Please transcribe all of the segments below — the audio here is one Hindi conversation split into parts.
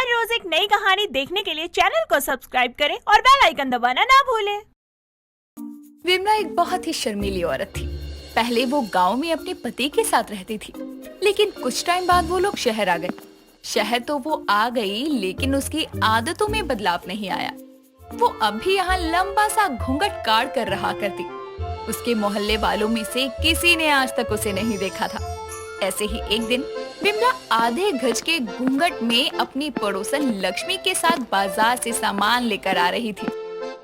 हर रोज एक नई कहानी देखने के लिए चैनल को सब्सक्राइब करें और बेल आइकन दबाना ना भूलें। विमला एक बहुत ही शर्मीली औरत थी। पहले वो गांव में अपने पति के साथ रहती थी, लेकिन कुछ टाइम बाद वो लोग शहर आ गए। शहर तो वो आ गई, लेकिन उसकी आदतों में बदलाव नहीं आया। वो अब भी यहाँ लंबा सा घूंघट काट कर रहा करती। उसके मोहल्ले वालों में से किसी ने आज तक उसे नहीं देखा था। ऐसे ही एक दिन विमला आधे गज के घूंघट में अपनी पड़ोसन लक्ष्मी के साथ बाजार से सामान लेकर आ रही थी।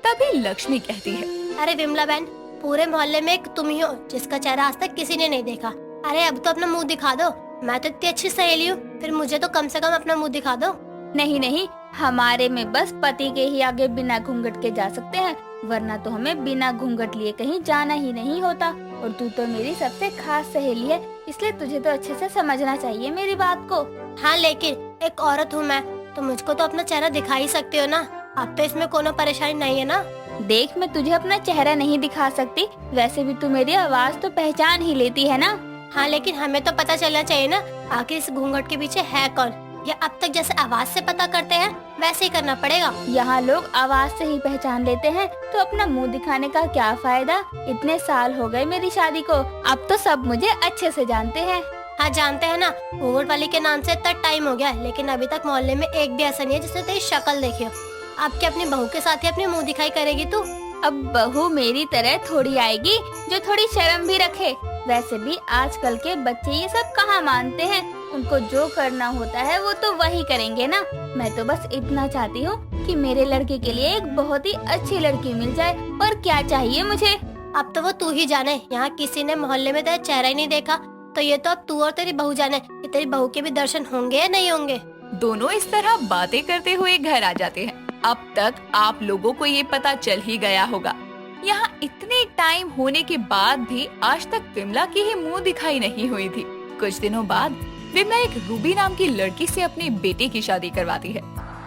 तभी लक्ष्मी कहती है, अरे विमला बहन, पूरे मोहल्ले में एक तुम ही हो जिसका चेहरा आज तक किसी ने नहीं देखा। अरे अब तो अपना मुंह दिखा दो। मैं तो इतनी अच्छी सहेली हूँ, फिर मुझे तो कम से कम अपना मुंह दिखा दो। नहीं नहीं, हमारे में बस पति के ही आगे बिना घूंघट के जा सकते हैं, वरना तो हमें बिना घूंघट लिए कहीं जाना ही नहीं होता। और तू तो मेरी सबसे खास सहेली है, इसलिए तुझे तो अच्छे से समझना चाहिए मेरी बात को। हाँ, लेकिन एक औरत हूँ मैं, तो मुझको तो अपना चेहरा दिखा ही सकते हो ना। अब तो इसमें कोनो परेशानी नहीं है ना। देख, मैं तुझे अपना चेहरा नहीं दिखा सकती, वैसे भी तू मेरी आवाज तो पहचान ही लेती है ना। हाँ, लेकिन हमें तो पता चलना चाहिए ना आखिर इस घूंघट के पीछे है कौन। या अब तक जैसे आवाज से पता करते हैं वैसे ही करना पड़ेगा। यहाँ लोग आवाज से ही पहचान लेते हैं, तो अपना मुंह दिखाने का क्या फायदा। इतने साल हो गए मेरी शादी को, अब तो सब मुझे अच्छे से जानते हैं। हाँ, जानते हैं ना, घूंघट वाली के नाम से इतना टाइम हो गया, लेकिन अभी तक मोहल्ले में एक भी ऐसा नहीं है जिसने तेरी शक्ल देखी हो। अब क्या अपनी बहू के साथ ही अपनी मुंह दिखाई करेगी तू? अब बहू मेरी तरह थोड़ी आएगी जो थोड़ी शर्म भी रखे। वैसे भी आजकल के बच्चे ये सब कहाँ मानते हैं, उनको जो करना होता है वो तो वही करेंगे ना। मैं तो बस इतना चाहती हूँ कि मेरे लड़के के लिए एक बहुत ही अच्छी लड़की मिल जाए, और क्या चाहिए मुझे। अब तो वो तू ही जाने, यहाँ किसी ने मोहल्ले में तेरा चेहरा ही नहीं देखा, तो ये तो अब तू और तेरी बहू जाने कि तेरी बहू के भी दर्शन होंगे या नहीं होंगे। दोनों इस तरह बातें करते हुए घर आ जाते हैं। अब तक आप लोगों को ये पता चल ही गया होगा, यहाँ इतने टाइम होने के बाद भी आज तक विमला की ही मुंह दिखाई नहीं हुई थी। कुछ दिनों बाद विमला एक रूबी नाम की लड़की से अपने बेटे की शादी करवाती है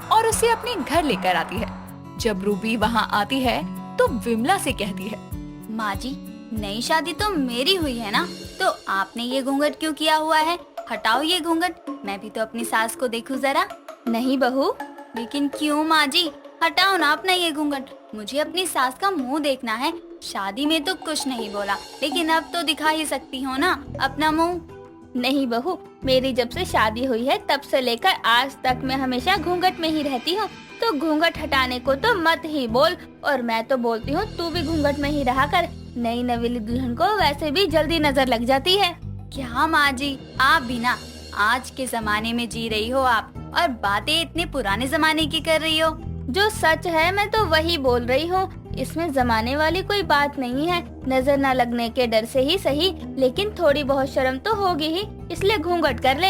और उसे अपने घर लेकर आती है। जब रूबी वहाँ आती है तो विमला से कहती है, माँ जी, नई शादी तो मेरी हुई है ना, तो आपने ये घूंघट क्यों किया हुआ है? हटाओ ये घूंघट, मैं भी तो अपनी सास को देखूं जरा। नहीं बहू। लेकिन क्यों माँ जी? हटाओ ना अपना ये घूंघट, मुझे अपनी सास का मुंह देखना है। शादी में तो कुछ नहीं बोला, लेकिन अब तो दिखा ही सकती हो ना अपना मुंह। नहीं बहू, मेरी जब से शादी हुई है तब से लेकर आज तक मैं हमेशा घूंघट में ही रहती हूँ, तो घूंघट हटाने को तो मत ही बोल। और मैं तो बोलती हूँ तू भी घूंघट में ही रहा कर, नई नवेली दुल्हन को वैसे भी जल्दी नजर लग जाती है। क्या माँ जी, आप भी ना आज के जमाने में जी रही हो आप, और बातें इतने पुराने जमाने की कर रही हो। जो सच है मैं तो वही बोल रही हूँ, इसमें जमाने वाली कोई बात नहीं है। नजर न लगने के डर से ही सही, लेकिन थोड़ी बहुत शर्म तो होगी ही, इसलिए घूंघट कर ले।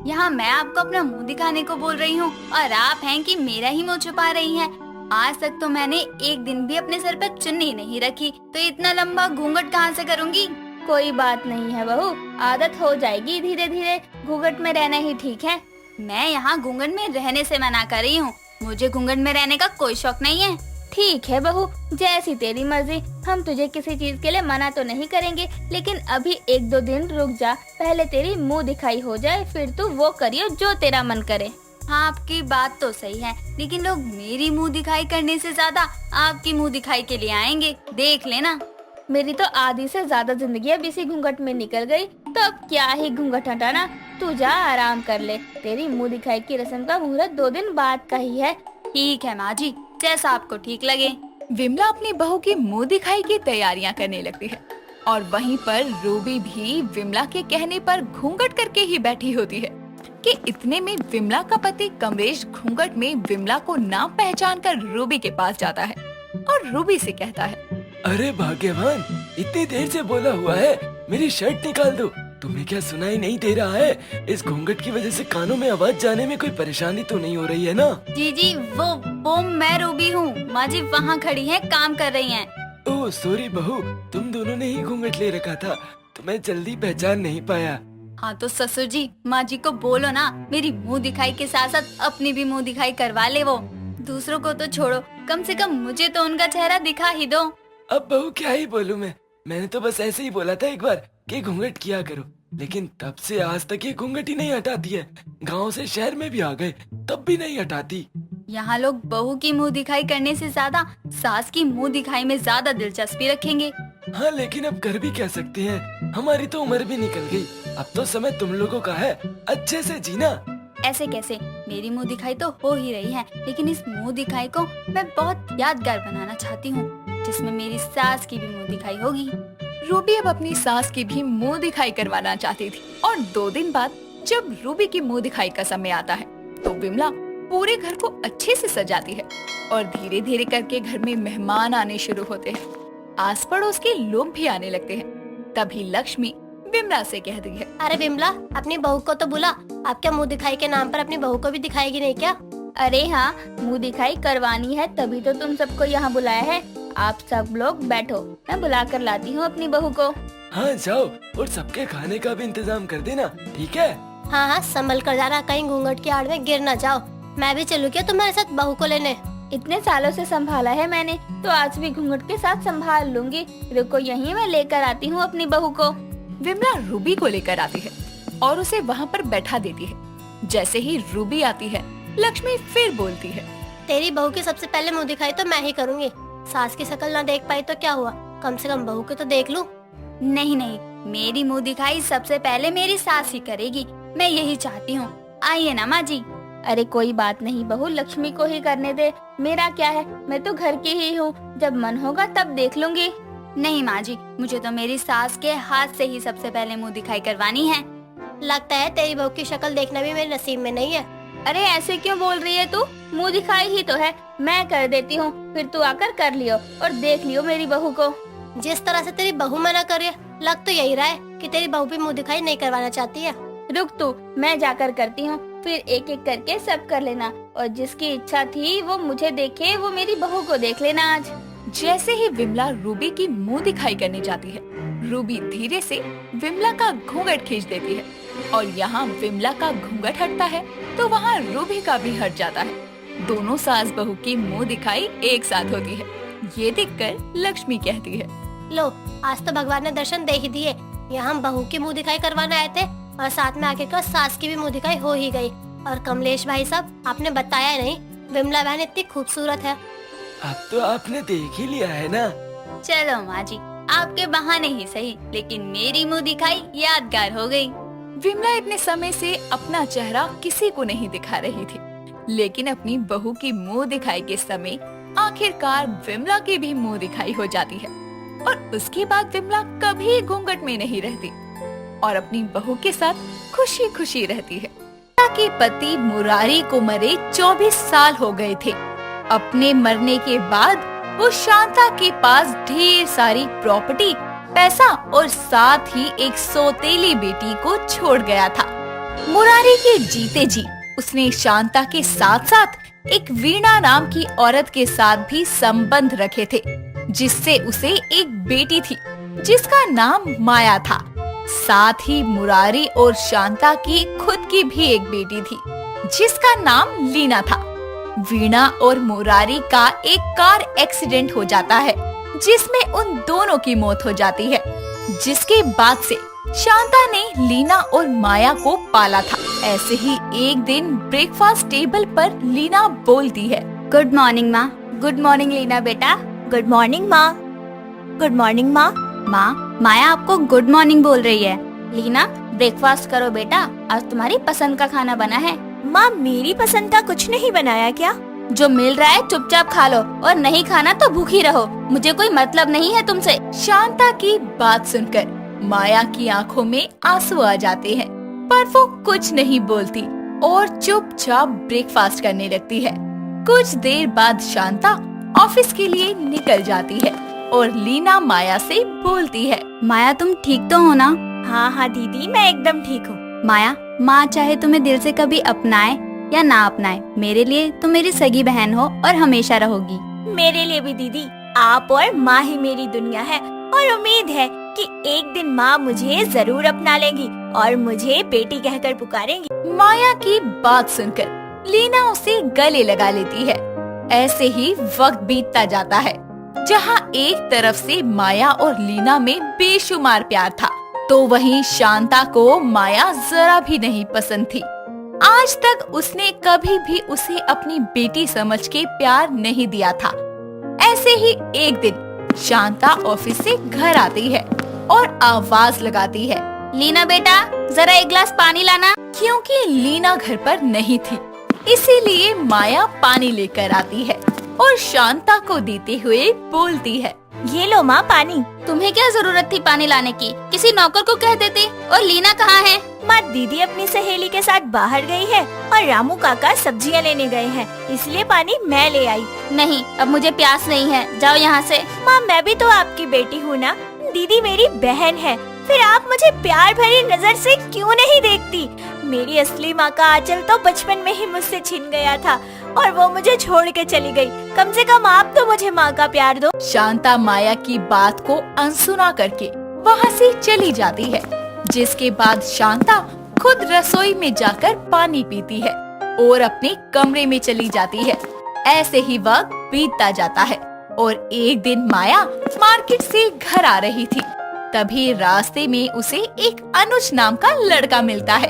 यहाँ मैं आपको अपना मुंह दिखाने को बोल रही हूँ और आप हैं कि मेरा ही मुंह छुपा रही हैं। आज तक तो मैंने एक दिन भी अपने सर पर चुन्नी नहीं रखी, तो इतना लंबा घूंघट कहाँ से करूँगी? कोई बात नहीं है बहू, आदत हो जाएगी धीरे धीरे, घूंघट में रहना ही ठीक है। मैं यहाँ घूंघट में रहने से मना कर रही हूँ, मुझे घूंघट में रहने का कोई शौक नहीं है। ठीक है बहू, जैसी तेरी मर्जी, हम तुझे किसी चीज के लिए मना तो नहीं करेंगे, लेकिन अभी एक दो दिन रुक जा, पहले तेरी मुंह दिखाई हो जाए, फिर तू वो करियो जो तेरा मन करे। हाँ, आपकी बात तो सही है, लेकिन लोग मेरी मुंह दिखाई करने से ज्यादा आपकी मुंह दिखाई के लिए आएंगे, देख लेना। मेरी तो आधी से ज्यादा जिंदगी अब इसी घूंघट में निकल गई, तो अब क्या ही घूंघट हटाना। तू जा आराम कर ले, तेरी मुंह दिखाई की रस्म का मुहूर्त 2 दिन बाद का ही है। ठीक है माँ जी, जैसा आपको ठीक लगे। विमला अपनी बहू की मुंह दिखाई की तैयारियां करने लगती है, और वहीं पर रूबी भी विमला के कहने पर घूंघट करके ही बैठी होती है कि इतने में विमला का पति कमलेश घूंघट में विमला को ना पहचान कर रूबी के पास जाता है और रूबी से कहता है, अरे भाग्यवान, इतनी देर से बोला हुआ है, मेरी शर्ट निकाल दो। तुम्हें क्या सुनाई नहीं दे रहा है? इस घूंघट की वजह से कानों में आवाज जाने में कोई परेशानी तो नहीं हो रही है ना? जी जी, वो मैं रूबी हूँ, माँ जी वहाँ खड़ी हैं, काम कर रही हैं। ओह सॉरी बहू, तुम दोनों ने ही घूंघट ले रखा था, तो मैं जल्दी पहचान नहीं पाया। हाँ तो ससुर जी, माँ जी को बोलो ना मेरी मुंह दिखाई के साथ साथ अपनी भी मुंह दिखाई करवा ले। वो दूसरों को तो छोड़ो, कम से कम मुझे तो उनका चेहरा दिखा ही दो। अब बहू क्या ही बोलूं मैंने तो बस ऐसे ही बोला था एक बार कि घूंघट किया करो। लेकिन तब से आज तक ये घूंघट ही नहीं हटाती है। गांव से शहर में भी आ गए तब भी नहीं हटाती। यहाँ लोग बहू की मुंह दिखाई करने से ज्यादा सास की मुंह दिखाई में ज्यादा दिलचस्पी रखेंगे। हाँ, लेकिन अब कर भी कह सकते हैं, हमारी तो उम्र भी निकल गई। अब तो समय तुम लोगों का है अच्छे से जीना। ऐसे कैसे, मेरी मुंह दिखाई तो हो ही रही है, लेकिन इस मुंह दिखाई को मैं बहुत यादगार बनाना चाहती हूँ, जिसमें मेरी सास की भी मुंह दिखाई होगी। रूबी अब अपनी सास की भी मुंह दिखाई करवाना चाहती थी और 2 दिन बाद जब रूबी की मुंह दिखाई का समय आता है तो विमला पूरे घर को अच्छे से सजाती है और धीरे धीरे करके घर में मेहमान आने शुरू होते हैं। आस पड़ोस के लोग भी आने लगते हैं। तभी लक्ष्मी विमला से कहती है, अरे विमला, अपनी बहू को तो बुला। आप क्या मुंह दिखाई के नाम पर अपनी बहू को भी दिखाएगी नहीं क्या? अरे हाँ, मुंह दिखाई करवानी है तभी तो तुम सबको यहाँ बुलाया है। आप सब लोग बैठो, मैं बुला कर लाती हूँ अपनी बहू को। हाँ जाओ, और सबके खाने का भी इंतजाम कर देना, ठीक है? हाँ हाँ, संभल कर जाना, कहीं घूंघट की आड़ में गिर न जाओ। मैं भी चलूँ क्या तुम्हारे साथ बहू को लेने? इतने सालों से संभाला है मैंने, तो आज भी घूंघट के साथ संभाल लूंगी। रुको, यहीं मैं लेकर आती हूँ अपनी बहू को। विमला रूबी को लेकर आती है और उसे वहाँ पर बैठा देती है। जैसे ही रूबी आती है, लक्ष्मी फिर बोलती है, तेरी बहू की सबसे पहले मुंह दिखाई तो मैं ही करूँगी। सास की शक्ल ना देख पाई तो क्या हुआ, कम से कम बहू की तो देख लूं। नहीं नहीं, मेरी मुंह दिखाई सबसे पहले मेरी सास ही करेगी, मैं यही चाहती हूँ। आइए ना माँ जी। अरे कोई बात नहीं बहू, लक्ष्मी को ही करने दे, मेरा क्या है, मैं तो घर की ही हूँ, जब मन होगा तब देख लूंगी। नहीं माँ जी, मुझे तो मेरी सास के हाथ से ही सबसे पहले मुंह दिखाई करवानी है। लगता है तेरी बहू की शक्ल देखना भी मेरे नसीब में नहीं है। अरे ऐसे क्यों बोल रही है तू? मुंह दिखाई ही तो है, मैं कर देती हूँ, फिर तू आकर कर लियो और देख लियो मेरी बहू को। जिस तरह से तेरी बहू मना कर रही है, लग तो यही रहा है कि तेरी बहू भी मुंह दिखाई नहीं करवाना चाहती है। रुक तू, मैं जाकर करती हूँ, फिर एक एक करके सब कर लेना, और जिसकी इच्छा थी वो मुझे देखे, वो मेरी बहू को देख लेना आज। जैसे ही विमला रूबी की मुंह दिखाई करने जाती है, रूबी धीरे से विमला का घूंघट खींच देती है और यहाँ विमला का घूंघट हटता है तो वहाँ रूबी का भी हट जाता है। दोनों सास बहू की मुंह दिखाई एक साथ होती है। ये देखकर लक्ष्मी कहती है, लो, आज तो भगवान ने दर्शन दे ही दिए। यहाँ हम बहू की मुंह दिखाई करवाने आए थे और साथ में आखिरकार सास की भी मुंह दिखाई हो ही गई। और कमलेश भाई साहब, आपने बताया नहीं, विमला बहन इतनी खूबसूरत है। अब तो आपने देख ही लिया है ना। चलो माँ जी, आपके बहाने ही सही, लेकिन मेरी मुंह दिखाई यादगार हो गई। विमला इतने समय से अपना चेहरा किसी को नहीं दिखा रही थी, लेकिन अपनी बहू की मुंह दिखाई के समय आखिरकार विमला की भी मुंह दिखाई हो जाती है और उसके बाद विमला कभी घूंघट में नहीं रहती और अपनी बहू के साथ खुशी खुशी रहती है। के पति मुरारी को मरे 24 साल हो गए थे। अपने मरने के बाद वो शांता के पास ढेर सारी प्रॉपर्टी, पैसा और साथ ही एक सौतेली बेटी को छोड़ गया था। मुरारी के जीते जी उसने शांता के साथ साथ एक वीणा नाम की औरत के साथ भी संबंध रखे थे, जिससे उसे एक बेटी थी जिसका नाम माया था। साथ ही मुरारी और शांता की खुद की भी एक बेटी थी जिसका नाम लीना था। वीणा और मुरारी का एक कार एक्सीडेंट हो जाता है जिसमें उन दोनों की मौत हो जाती है, जिसके बाद से शांता ने लीना और माया को पाला था। ऐसे ही एक दिन ब्रेकफास्ट टेबल पर लीना बोलती है, गुड मॉर्निंग माँ। गुड मॉर्निंग लीना बेटा। गुड मॉर्निंग माँ। गुड मॉर्निंग माँ। माँ, माया आपको गुड मॉर्निंग बोल रही है। लीना, ब्रेकफास्ट करो बेटा, आज तुम्हारी पसंद का खाना बना है। माँ, मेरी पसंद का कुछ नहीं बनाया क्या? जो मिल रहा है चुपचाप खा लो, और नहीं खाना तो भूखी रहो, मुझे कोई मतलब नहीं है तुमसे। शांता की बात सुनकर माया की आंखों में आंसू आ जाते हैं, पर वो कुछ नहीं बोलती और चुपचाप ब्रेकफास्ट करने लगती है। कुछ देर बाद शांता ऑफिस के लिए निकल जाती है और लीना माया से बोलती है, माया तुम ठीक तो हो ना? हाँ हाँ दीदी, मैं एकदम ठीक हूँ। माया, माँ चाहे तुम्हें दिल से कभी अपनाए या ना अपनाए, मेरे लिए तुम मेरी सगी बहन हो और हमेशा रहोगी। मेरे लिए भी दीदी, आप और माँ ही मेरी दुनिया है, और उम्मीद है कि एक दिन माँ मुझे जरूर अपना लेंगी और मुझे बेटी कहकर पुकारेंगी। माया की बात सुनकर लीना उसे गले लगा लेती है। ऐसे ही वक्त बीतता जाता है, जहाँ एक तरफ से माया और लीना में बेशुमार प्यार था तो वहीं शांता को माया जरा भी नहीं पसंद थी। आज तक उसने कभी भी उसे अपनी बेटी समझ के प्यार नहीं दिया था। ऐसे ही एक दिन शांता ऑफिस से घर आती है और आवाज लगाती है, लीना बेटा, जरा एक गिलास पानी लाना। क्योंकि लीना घर पर नहीं थी, इसीलिए माया पानी लेकर आती है और शांता को देते हुए बोलती है, ये लो माँ पानी। तुम्हें क्या जरूरत थी पानी लाने की? किसी नौकर को कह देते। और लीना कहाँ है? माँ, दीदी अपनी सहेली के साथ बाहर गई है और रामू काका सब्जियाँ लेने गए हैं, इसलिए पानी मैं ले आई। नहीं, अब मुझे प्यास नहीं है, जाओ यहाँ से। माँ, मैं भी तो आपकी बेटी हूँ ना, दीदी मेरी बहन है, फिर आप मुझे प्यार भरी नजर से क्यों नहीं देखती? मेरी असली माँ का आंचल तो बचपन में ही मुझसे छिन गया था और वो मुझे छोड़ के चली गई। कम से कम आप तो मुझे माँ का प्यार दो। शांता माया की बात को अनसुना करके वहाँ से चली जाती है, जिसके बाद शांता खुद रसोई में जाकर पानी पीती है और अपने कमरे में चली जाती है। ऐसे ही वक्त बीतता जाता है और एक दिन माया मार्केट से घर आ रही थी। तभी रास्ते में उसे एक अनुज नाम का लड़का मिलता है,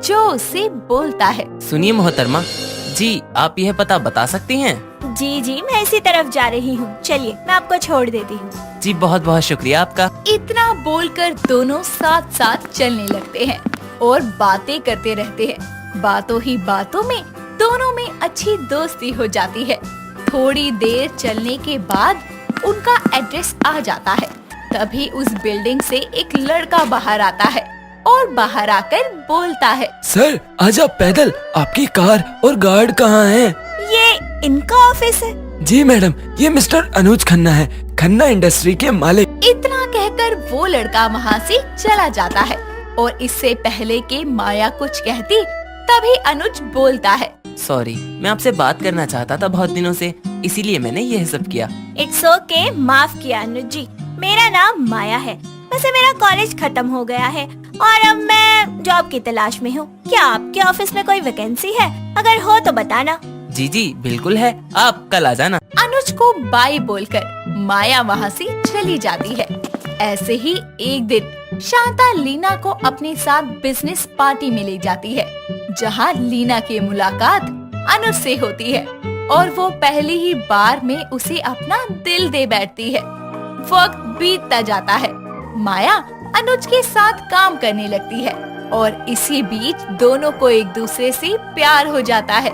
जो उससे बोलता है, सुनिए मोहतरमा जी, आप यह पता बता सकती हैं? जी जी, मैं इसी तरफ जा रही हूँ, चलिए मैं आपको छोड़ देती हूँ। जी बहुत बहुत शुक्रिया आपका। इतना बोलकर दोनों साथ साथ चलने लगते हैं और बातें करते रहते हैं। बातों ही बातों में दोनों में अच्छी दोस्ती हो जाती है। थोड़ी देर चलने के बाद उनका एड्रेस आ जाता है। तभी उस बिल्डिंग से एक लड़का बाहर आता है और बाहर आकर बोलता है, सर आज आप पैदल, आपकी कार और गार्ड कहाँ हैं? ये इनका ऑफिस है? जी मैडम, ये मिस्टर अनुज खन्ना है, खन्ना इंडस्ट्री के मालिक। इतना कहकर वो लड़का वहाँ से चला जाता है और इससे पहले कि माया कुछ कहती, तभी अनुज बोलता है, सॉरी, मैं आपसे बात करना चाहता था बहुत दिनों से, इसीलिए मैंने यह सब किया। इट्स ओके, माफ किया अनुज जी। मेरा नाम माया है। वैसे मेरा कॉलेज खत्म हो गया है और अब मैं जॉब की तलाश में हूँ। क्या आपके ऑफिस में कोई वैकेंसी है? अगर हो तो बताना। जी जी बिल्कुल है, आप कल आ जाना। अनुज को बाय बोलकर माया वहाँ से चली जाती है। ऐसे ही एक दिन शांता लीना को अपने साथ बिजनेस पार्टी में ले जाती है, जहाँ लीना की मुलाकात अनुज से होती है और वो पहली ही बार में उसे अपना दिल दे बैठती है। वक्त बीतता जाता है, माया अनुज के साथ काम करने लगती है और इसी बीच दोनों को एक दूसरे से प्यार हो जाता है।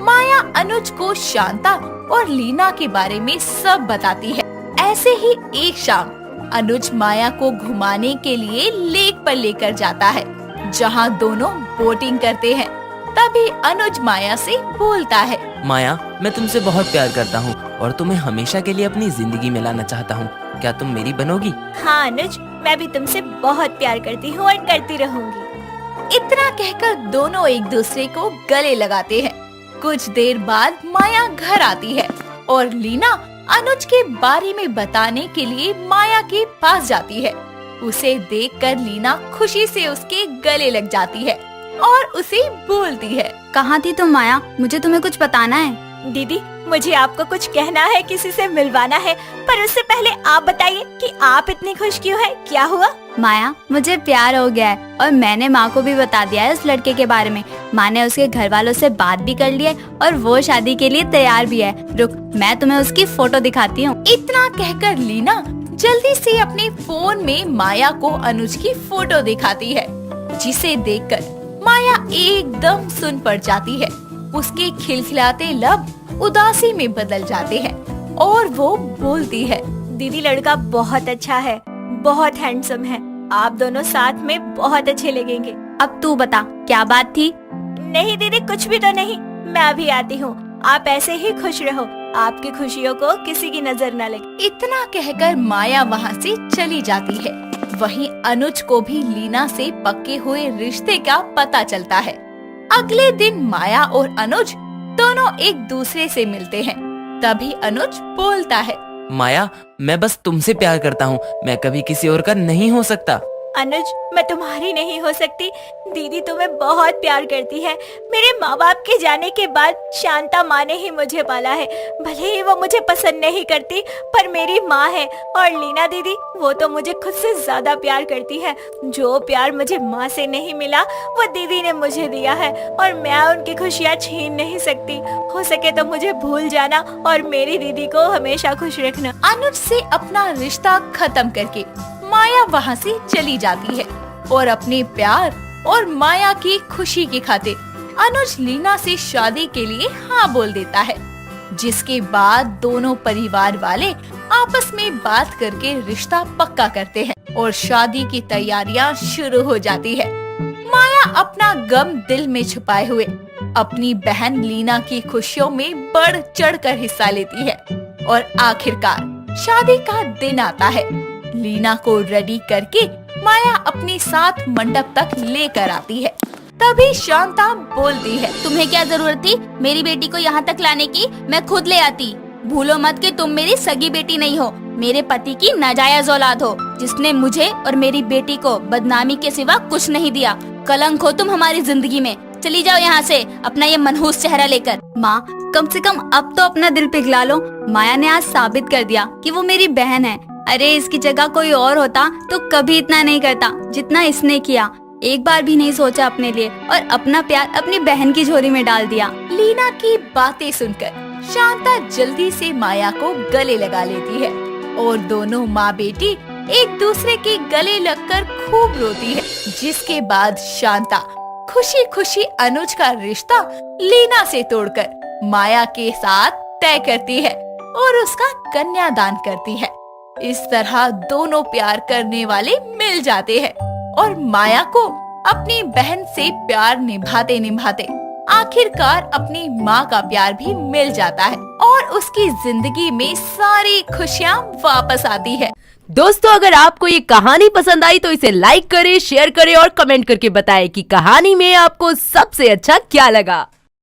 माया अनुज को शांता और लीना के बारे में सब बताती है। ऐसे ही एक शाम अनुज माया को घुमाने के लिए लेक पर लेकर जाता है, जहां दोनों बोटिंग करते हैं। तभी अनुज माया से बोलता है, माया, मैं तुमसे बहुत प्यार करता हूँ और तुम्हें हमेशा के लिए अपनी जिंदगी में लाना चाहता हूँ। क्या तुम मेरी बनोगी? हाँ अनुज, मैं भी तुमसे बहुत प्यार करती हूँ और करती रहूंगी। इतना कहकर दोनों एक दूसरे को गले लगाते हैं। कुछ देर बाद माया घर आती है और लीना अनुज के बारे में बताने के लिए माया के पास जाती है। उसे देखकर लीना खुशी से उसके गले लग जाती है और उसे बोलती है, कहाँ थी तुम माया? मुझे तुम्हें कुछ बताना है। दीदी, मुझे आपको कुछ कहना है, किसी से मिलवाना है, पर उससे पहले आप बताइए कि आप इतनी खुश क्यों हैं? क्या हुआ? माया, मुझे प्यार हो गया है और मैंने माँ को भी बता दिया है उस लड़के के बारे में। माँ ने उसके घर वालों से बात भी कर ली है और वो शादी के लिए तैयार भी है। रुक, मैं तुम्हें उसकी फोटो दिखाती हूँ। इतना कहकर लीना जल्दी से अपने फोन में माया को अनुज की फोटो दिखाती है, जिसे देखकर माया एकदम सुन पड़ जाती है। उसके खिलखिलाते लब उदासी में बदल जाते हैं और वो बोलती है, दीदी लड़का बहुत अच्छा है, बहुत हैंडसम है, आप दोनों साथ में बहुत अच्छे लगेंगे। अब तू बता, क्या बात थी? नहीं दीदी, कुछ भी तो नहीं, मैं अभी आती हूँ, आप ऐसे ही खुश रहो, आपकी खुशियों को किसी की नजर न लगे। इतना कहकर माया वहाँ से चली जाती है। वहीं अनुज को भी लीना से पक्के हुए रिश्ते का पता चलता है। अगले दिन माया और अनुज दोनों एक दूसरे से मिलते हैं। तभी अनुज बोलता है, माया, मैं बस तुमसे प्यार करता हूँ, मैं कभी किसी और का नहीं हो सकता। अनुज, मैं तुम्हारी नहीं हो सकती। दीदी तुम्हें बहुत प्यार करती है। मेरे माँ बाप के जाने के बाद शांता माँ ने ही मुझे पाला है। भले ही वो मुझे पसंद नहीं करती, पर मेरी माँ है। और लीना दीदी, वो तो मुझे खुद से ज्यादा प्यार करती है। जो प्यार मुझे माँ से नहीं मिला, वो दीदी ने मुझे दिया है, और मैं उनकी खुशियाँ छीन नहीं सकती। हो सके तो मुझे भूल जाना और मेरी दीदी को हमेशा खुश रखना। अनुज से अपना रिश्ता खत्म करके माया वहाँ से चली जाती है और अपने प्यार और माया की खुशी की खातिर अनुज लीना से शादी के लिए हाँ बोल देता है, जिसके बाद दोनों परिवार वाले आपस में बात करके रिश्ता पक्का करते हैं और शादी की तैयारियां शुरू हो जाती है। माया अपना गम दिल में छुपाए हुए अपनी बहन लीना की खुशियों में बढ़ चढ़कर हिस्सा लेती है और आखिरकार शादी का दिन आता है। लीना को रेडी करके माया अपने साथ मंडप तक लेकर आती है। तभी शांता बोलती है, तुम्हें क्या जरूरत थी मेरी बेटी को यहाँ तक लाने की? मैं खुद ले आती। भूलो मत कि तुम मेरी सगी बेटी नहीं हो, मेरे पति की नाजायज औलाद हो, जिसने मुझे और मेरी बेटी को बदनामी के सिवा कुछ नहीं दिया। कलंक हो तुम हमारी जिंदगी में। चली जाओ यहाँ से अपना ये मनहूस चेहरा लेकर। माँ, कम से कम अब तो अपना दिल पिघला लो। माया ने आज साबित कर दिया कि वो मेरी बहन है। अरे इसकी जगह कोई और होता तो कभी इतना नहीं करता जितना इसने किया। एक बार भी नहीं सोचा अपने लिए और अपना प्यार अपनी बहन की झोली में डाल दिया। लीना की बातें सुनकर शांता जल्दी से माया को गले लगा लेती है और दोनों माँ बेटी एक दूसरे के गले लगकर खूब रोती है, जिसके बाद शांता खुशी खुशी अनुज का रिश्ता लीना से तोड़कर माया के साथ तय करती है और उसका कन्यादान करती है। इस तरह दोनों प्यार करने वाले मिल जाते हैं और माया को अपनी बहन से प्यार निभाते निभाते आखिरकार अपनी माँ का प्यार भी मिल जाता है और उसकी जिंदगी में सारी खुशियाँ वापस आती है। दोस्तों, अगर आपको ये कहानी पसंद आई तो इसे लाइक करें, शेयर करें और कमेंट करके बताएं कि कहानी में आपको सबसे अच्छा क्या लगा।